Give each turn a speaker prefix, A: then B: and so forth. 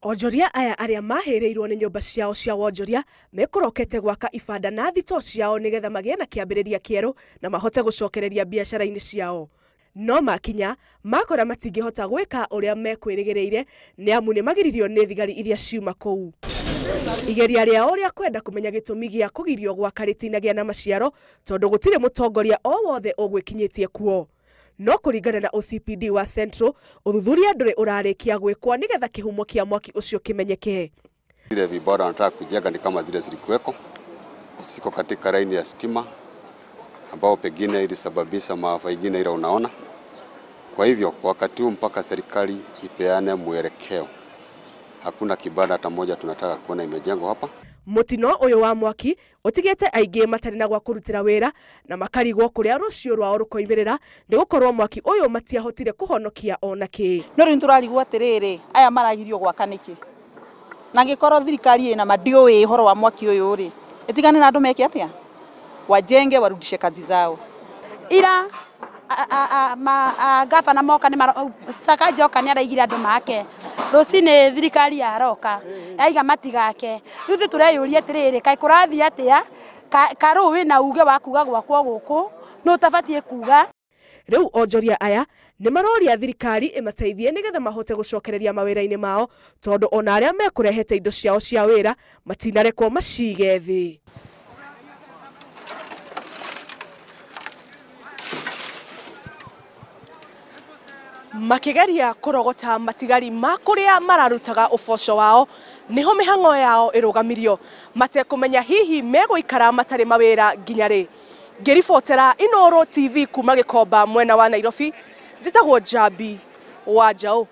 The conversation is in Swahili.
A: Onjoria aya aria mahereirwo ni nyumba ciao cia wonjoria mekorokete gwaka ibanda na thito ciao nigetha magie na kiambiriria kieru na mahote gucokereria biashara-ini ciao. No makinya makora matingihota gwika uria mekwirigireire ni amu ni magiririo ni thigari iria ciuma kou. Igeria riao ria kwenda kumenya gitumi gia kugirio gwaka ritinagia na maciaro tondu gutire mutongoria o wothe ogwikinyitie kuo. No kuringana na OCPD wa Central, uthuthuria nduri urarikia gwikwa nigetha kihumo kia mwaki ucio kimenyeke.
B: Zile vibora wanataka kujenga ni kama zile zilikuweko, siko katika laini ya stima ambao pengine ilisababisha maafa ingine ile unaona. Kwa hivyo kwa wakati huu mpaka serikali ipeane mwelekeo, hakuna kibanda hata moja tunataka kuona imejengwa hapa.
A: Mutino uyu wa mwaki utigete aingi matari na gwa kurutira wira na makarigwo kuria rucio rwao rukoimirira ni gukorwo mwaki uyu matiahotire kuhonokia onaki.
C: No ri turarigwo atiriri aya maragirio gwaka niki na ngikoro thirikari ina madioi horo wa mwaki uyu ri itigane na andu meke atia wajenge warudishe kazi zao ira gavana moka ni sakaje okani araigire andu make rucine thirikari yaroka aiga matigake ruthi tureyuria atiriri kai kurathi atia karu wi na uge wa kuga gwakwo guku no tabatie kuga.
A: Riu onjoria aya ni maroria thirikari imateithie nigetha mahote gucokereria mawira-ini mao tondu ona aria mekurehete indo ciao cia wira matinarekwo macige thi. Makigeria kurogota matigari makuria mararutaga uboco wao niho mihango yao irugamirio matekumenya hihi meguikara matari mawira nginya ri. Ngiribotera Inooro TV kuma Gikomba mwena wa Nairobi, njitagwo Jambi wa Njau.